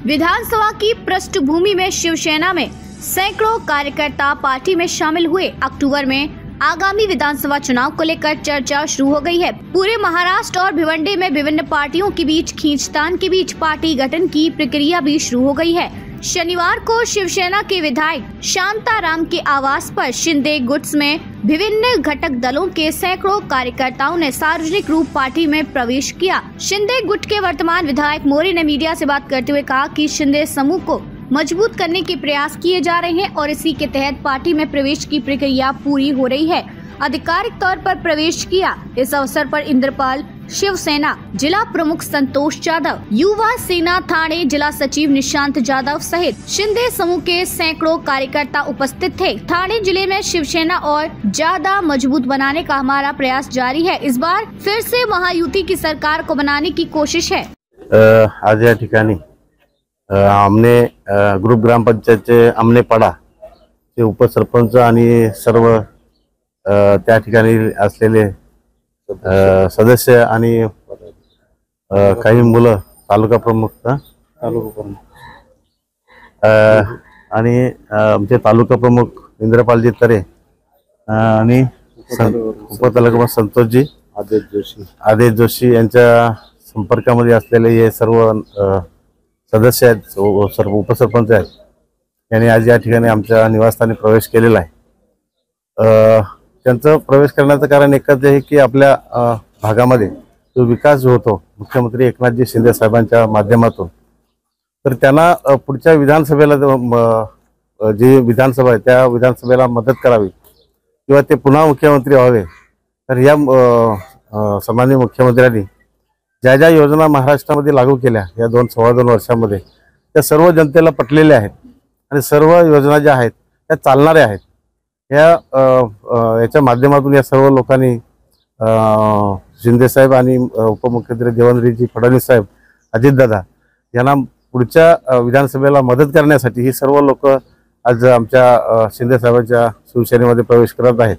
विधानसभा की पृष्ठभूमि में शिवसेना में सैकड़ों कार्यकर्ता पार्टी में शामिल हुए। अक्टूबर में आगामी विधानसभा चुनाव को लेकर चर्चा शुरू हो गई है। पूरे महाराष्ट्र और भिवंडी में विभिन्न पार्टियों के बीच खींचतान के बीच पार्टी गठन की प्रक्रिया भी शुरू हो गई है। शनिवार को शिवसेना के विधायक शांताराम के आवास पर शिंदे गुट्स में विभिन्न घटक दलों के सैकड़ों कार्यकर्ताओं ने सार्वजनिक रूप पार्टी में प्रवेश किया। शिंदे गुट के वर्तमान विधायक मोरे ने मीडिया से बात करते हुए कहा कि शिंदे समूह को मजबूत करने के प्रयास किए जा रहे हैं और इसी के तहत पार्टी में प्रवेश की प्रक्रिया पूरी हो रही है। आधिकारिक तौर पर प्रवेश किया। इस अवसर पर इंद्रपाल शिवसेना जिला प्रमुख संतोष जाधव, युवा सेना थाने जिला सचिव निशांत जाधव सहित शिंदे समूह के सैकड़ों कार्यकर्ता उपस्थित थे। थाने जिले में शिवसेना और ज्यादा मजबूत बनाने का हमारा प्रयास जारी है। इस बार फिर से महायुति की सरकार को बनाने की कोशिश है। आज या ठिकाणी आमने ग्रुप ग्रामपंचायतचे आमनेपाडा चे उपसरपंच आणि सर्व त्या ठिकाणी असलेले सदस्य आणि काही मुलं तालुका प्रमुख आणि आमचे तालुका प्रमुख इंद्रपालजी तरे आणि उपतालुका संतोषजी आदेश जोशी यांच्या संपर्कामध्ये असलेले हे सर्व सदस्य आहेत, सर्व उपसरपंच आहेत, यांनी आज या ठिकाणी आमच्या निवासस्थानी प्रवेश केलेला आहे। त्यांचा प्रवेश करण्याचं कारण एकच आहे की आपल्या भागामध्ये जो विकास होतो मुख्यमंत्री एकनाथजी शिंदे साहेबांच्या माध्यमातून, तर त्यांना पुढच्या विधानसभेला जी विधानसभा आहे त्या विधानसभेला मदत करावी किंवा ते पुन्हा मुख्यमंत्री व्हावे। तर या सन्माननीय मुख्यमंत्र्यांनी ज्या ज्या योजना महाराष्ट्रामध्ये लागू केल्या या 2-2.25 वर्षांमध्ये त्या सर्व जनतेला पटलेल्या आहेत आणि सर्व योजना ज्या आहेत त्या चालणाऱ्या आहेत। याच्या माध्यमातून या सर्व लोकांनी शिंदे साहेब आणि उपमुख्यमंत्री देवेंद्रजी फडणवीस साहेब, अजितदादा यांना पुढच्या विधानसभेला मदत करण्यासाठी ही सर्व लोक आज आमच्या शिंदे साहेबांच्या शिवसेनेमध्ये प्रवेश करत आहेत।